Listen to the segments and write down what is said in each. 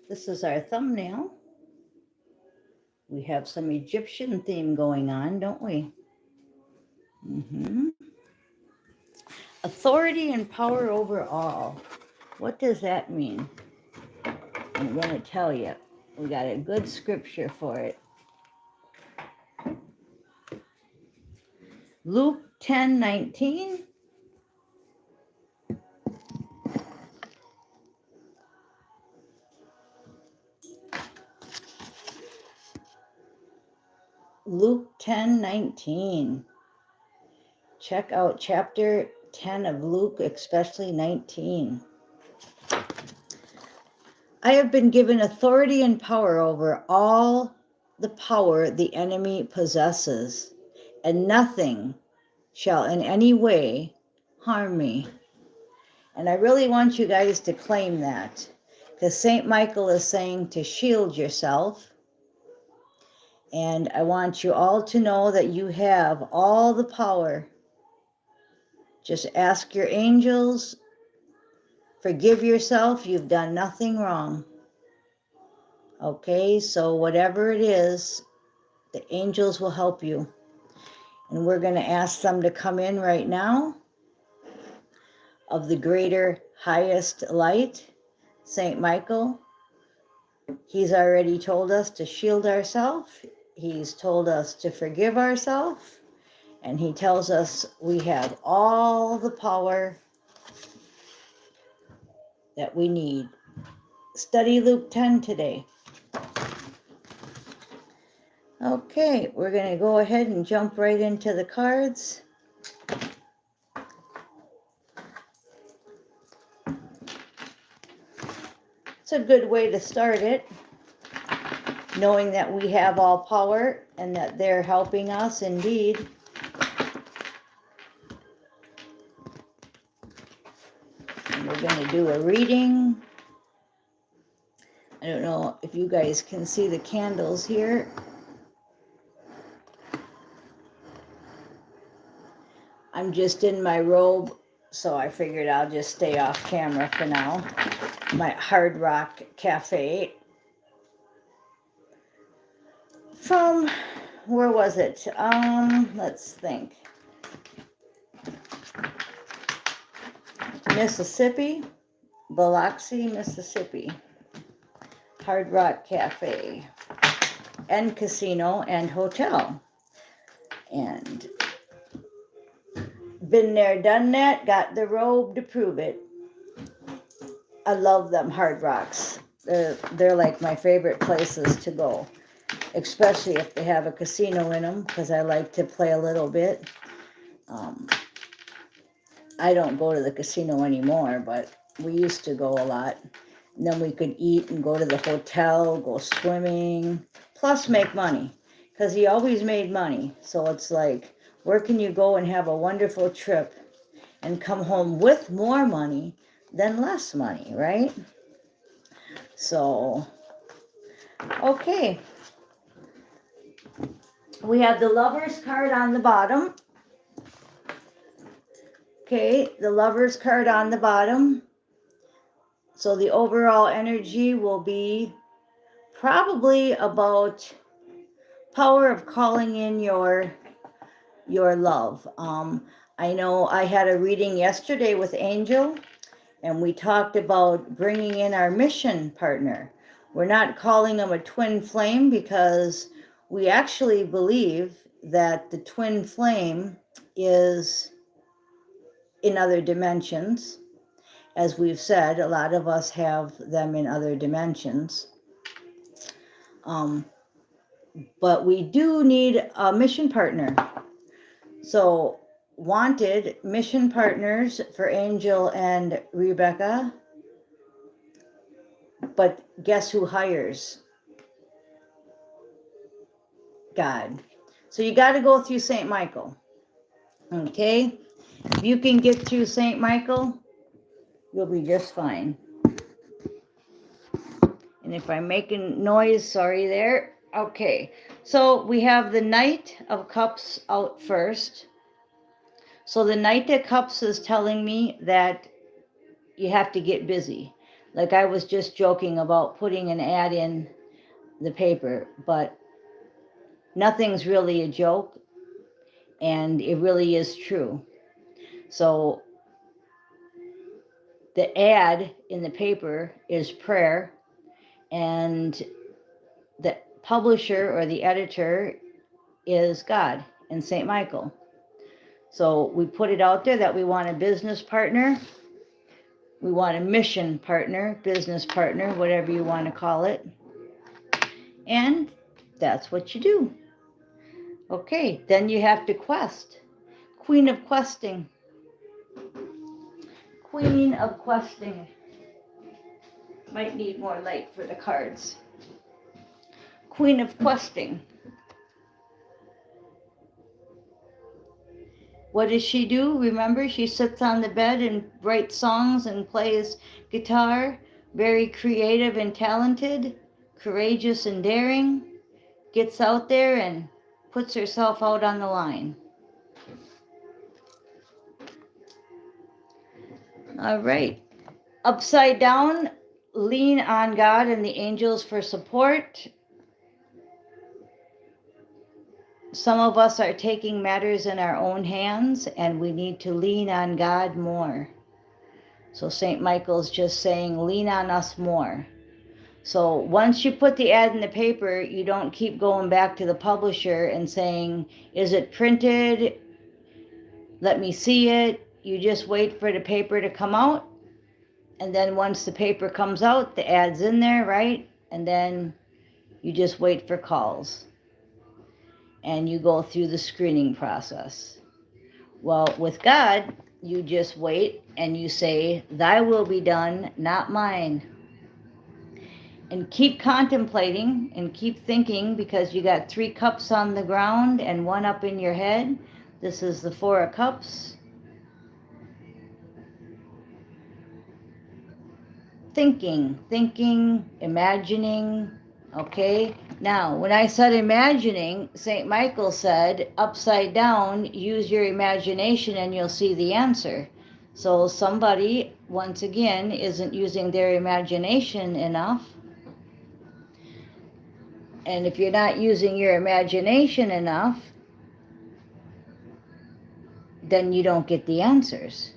This is our thumbnail. We have some Egyptian theme going on, don't we? Authority and power over all. What does that mean? I'm going to tell you. We got a good scripture for it. Luke 10:19. Luke 10:19. Check out chapter 10 of Luke, especially 19. I have been given authority and power over all the power the enemy possesses, and nothing shall in any way harm me. And I really want you guys to claim that, because St. Michael is saying to shield yourself. And I want you all to know that you have all the power. Just ask your angels, forgive yourself, you've done nothing wrong. Okay, so whatever it is, the angels will help you. And we're going to ask them to come in right now of the greater, highest light, St. Michael. He's already told us to shield ourselves. He's told us to forgive ourselves. And he tells us we have all the power that we need. Study Luke 10 today. Okay, we're going to go ahead and jump right into the cards. It's a good way to start it, knowing that we have all power and that they're helping us indeed. And we're going to do a reading. I don't know if you guys can see the candles here. I'm just in my robe, so I figured I'll just stay off camera for now. My Hard Rock Cafe. From, where was it? Let's think. Mississippi, Biloxi, Mississippi. Hard Rock Cafe and casino and hotel. And been there, done that, got the robe to prove it. I love them Hard Rocks. They're like my favorite places to go, especially if they have a casino in them, because I like to play a little bit. I don't go to the casino anymore, but we used to go a lot. And then we could eat and go to the hotel, go swimming, plus make money, because he always made money. So it's like, where can you go and have a wonderful trip and come home with more money than less money, right? So, okay. We have the Lover's card on the bottom. Okay, the Lover's card on the bottom. So the overall energy will be probably about power of calling in your love. I know I had a reading yesterday with Angel, and we talked about bringing in our mission partner. We're not calling them a twin flame because we actually believe that the twin flame is in other dimensions. As we've said, a lot of us have them in other dimensions. But we do need a mission partner. So, wanted mission partners for Angel and Rebecca. But guess who hires? God. So you got to go through St. Michael. Okay? If you can get through St. Michael, you'll be just fine. And if I'm making noise, sorry there. Okay. So we have the Knight of Cups out first. So the Knight of Cups is telling me that you have to get busy. Like I was just joking about putting an ad in the paper, but nothing's really a joke, and it really is true. So the ad in the paper is prayer, and the publisher or the editor is God and St. Michael. So we put it out there that we want a business partner, we want a mission partner, business partner, whatever you want to call it. And that's what you do. Okay, then you have to quest. Queen of questing. Queen of questing. Might need more light for the cards. Queen of questing. What does she do? Remember, she sits on the bed and writes songs and plays guitar. Very creative and talented, courageous and daring. Gets out there and puts herself out on the line. All right. Upside down, lean on God and the angels for support. Some of us are taking matters in our own hands, and we need to lean on God more. So St. Michael's just saying, lean on us more. So once you put the ad in the paper, you don't keep going back to the publisher and saying, is it printed? Let me see it. You just wait for the paper to come out. And then once the paper comes out, the ad's in there, right? And then you just wait for calls. And you go through the screening process. Well, with God, you just wait and you say, thy will be done, not mine. And keep contemplating and keep thinking, because you got 3 cups on the ground and 1 up in your head. This is the 4 of Cups. Thinking, imagining. Okay, now when I said imagining, St. Michael said, upside down, use your imagination and you'll see the answer. So somebody, once again, isn't using their imagination enough. And if you're not using your imagination enough, then you don't get the answers.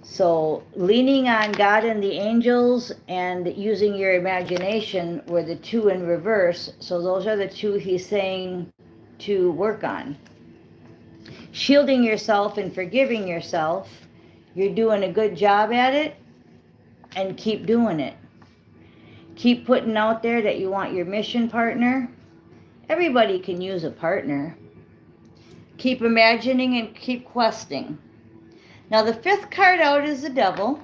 So leaning on God and the angels and using your imagination were the 2 in reverse. So those are the 2 he's saying to work on. Shielding yourself and forgiving yourself. You're doing a good job at it, and keep doing it. Keep putting out there that you want your mission partner. Everybody can use a partner. Keep imagining and keep questing. Now the 5th card out is the Devil.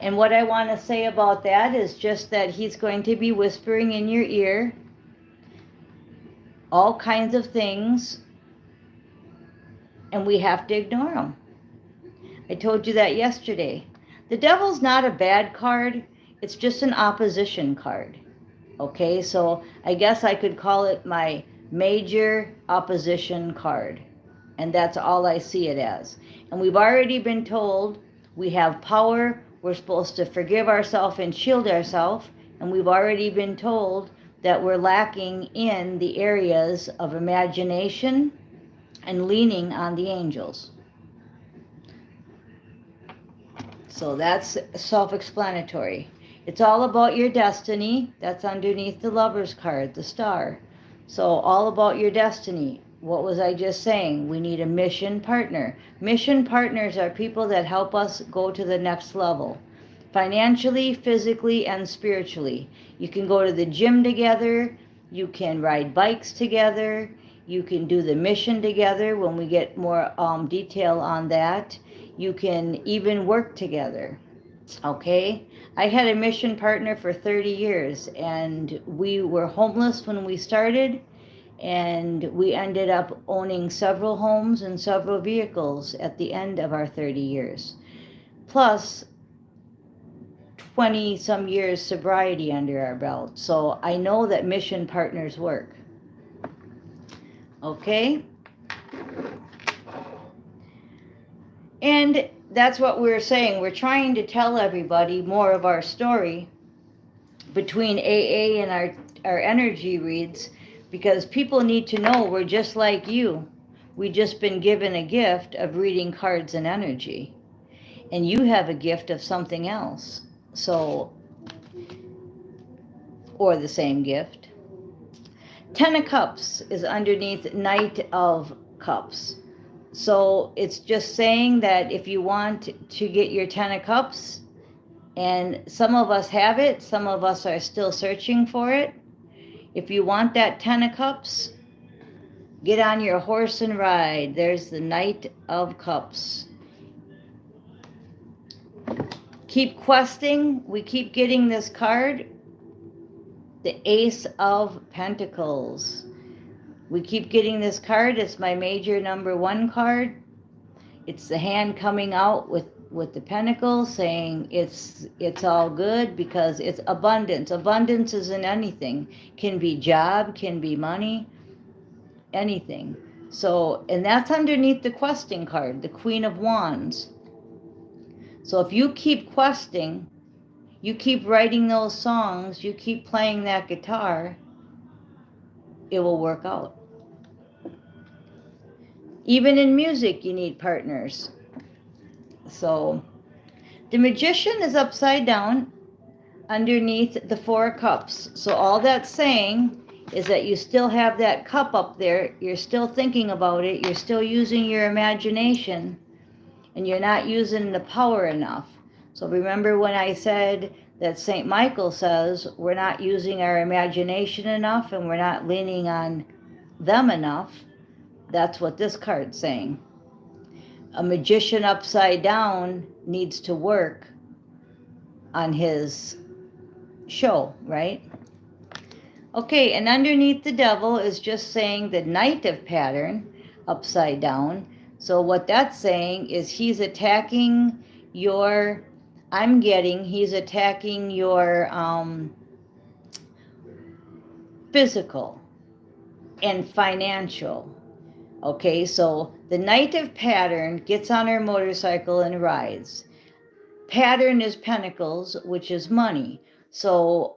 And what I want to say about that is just that he's going to be whispering in your ear all kinds of things, and we have to ignore them. I told you that yesterday. The Devil's not a bad card. It's just an opposition card. Okay, so I guess I could call it my major opposition card. And that's all I see it as. And we've already been told we have power. We're supposed to forgive ourselves and shield ourselves. And we've already been told that we're lacking in the areas of imagination and leaning on the angels. So that's self-explanatory. It's all about your destiny. That's underneath the Lover's card, the star. So all about your destiny. What was I just saying? We need a mission partner. Mission partners are people that help us go to the next level. Financially, physically, and spiritually. You can go to the gym together. You can ride bikes together. You can do the mission together when we get more detail on that. You can even work together. Okay? I had a mission partner for 30 years, and we were homeless when we started. And we ended up owning several homes and several vehicles at the end of our 30 years. Plus 20 some years sobriety under our belt. So I know that mission partners work. Okay? And that's what we're saying. We're trying to tell everybody more of our story between AA and our energy reads, because people need to know we're just like you. We just been given a gift of reading cards and energy, and you have a gift of something else. So, or the same gift. Ten of Cups is underneath Knight of Cups. So it's just saying that if you want to get your Ten of Cups, and some of us have it, some of us are still searching for it. If you want that Ten of Cups, get on your horse and ride. There's the Knight of Cups. Keep questing. We keep getting this card, the Ace of Pentacles. We keep getting this card. It's my major number 1 card. It's the hand coming out with the pentacle saying it's all good, because it's abundance. Abundance isn't anything. Can be job, can be money, anything. So, and that's underneath the questing card, the Queen of Wands. So if you keep questing, you keep writing those songs, you keep playing that guitar, it will work out. Even in music, you need partners. So the Magician is upside down underneath the 4 of Cups. So all that's saying is that you still have that cup up there. You're still thinking about it. You're still using your imagination, and you're not using the power enough. So remember when I said that St. Michael says we're not using our imagination enough and we're not leaning on them enough? That's what this card's saying. A magician upside down needs to work on his show, right? Okay, and underneath the Devil is just saying the Knight of Pattern upside down. So what that's saying is he's attacking your, he's attacking your physical and financial. Okay, so the Knight of Pattern gets on her motorcycle and rides. Pattern is pentacles, which is money. So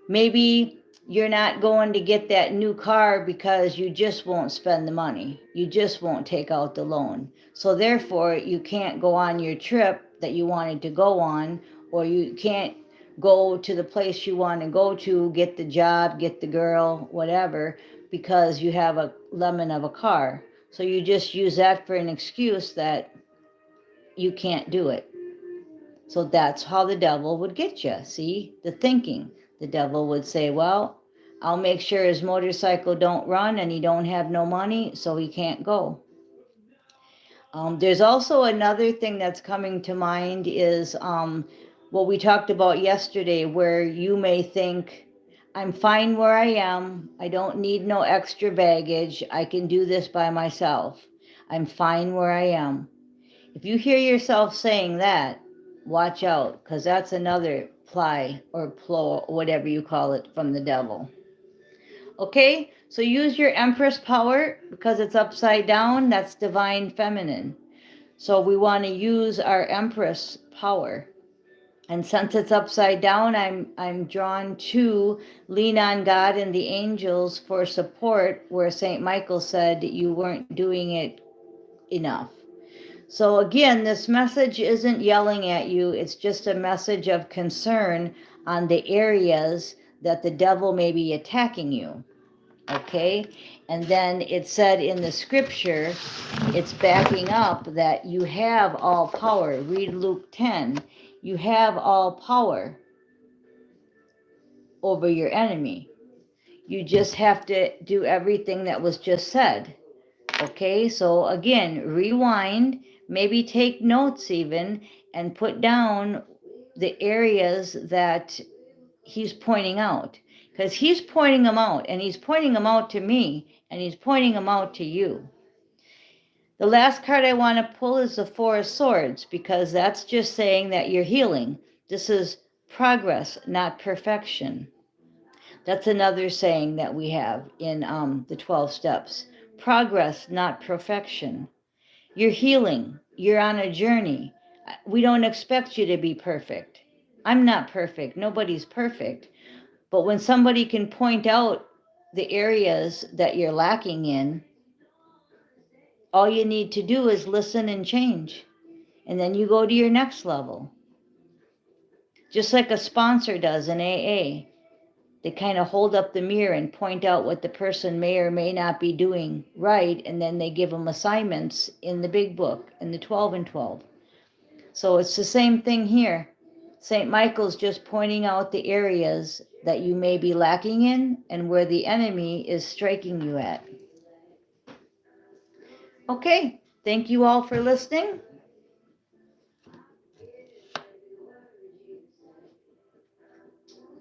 maybe you're not going to get that new car because you just won't spend the money. You just won't take out the loan. So therefore, you can't go on your trip that you wanted to go on, or you can't go to the place you want to go to, get the job, get the girl, whatever, because you have a lemon of a car. So you just use that for an excuse that you can't do it. So that's how the devil would get you. See, the thinking. The devil would say, well, I'll make sure his motorcycle don't run and he don't have no money, so he can't go. There's also another thing that's coming to mind is what we talked about yesterday, where you may think, I'm fine where I am. I don't need no extra baggage. I can do this by myself. I'm fine where I am. If you hear yourself saying that, watch out, because that's another ply or plow, whatever you call it, from the devil. Okay, so use your Empress power because it's upside down. That's divine feminine. So we want to use our Empress power. And since it's upside down, I'm drawn to lean on God and the angels for support, where St. Michael said you weren't doing it enough. So again, this message isn't yelling at you. It's just a message of concern on the areas that the devil may be attacking you. Okay? And then it said in the scripture, it's backing up that you have all power. Read Luke 10. You have all power over your enemy. You just have to do everything that was just said. Okay, so again, rewind, maybe take notes even, and put down the areas that he's pointing out. Because he's pointing them out, and he's pointing them out to me, and he's pointing them out to you. The last card I want to pull is the Four of Swords, because that's just saying that you're healing. This is progress, not perfection. That's another saying that we have in the 12 steps. Progress, not perfection. You're healing. You're on a journey. We don't expect you to be perfect. I'm not perfect. Nobody's perfect. But when somebody can point out the areas that you're lacking in, all you need to do is listen and change. And then you go to your next level. Just like a sponsor does in AA. They kind of hold up the mirror and point out what the person may or may not be doing right, and then they give them assignments in the big book, in the 12 and 12. So it's the same thing here. St. Michael's just pointing out the areas that you may be lacking in and where the enemy is striking you at. Okay, thank you all for listening.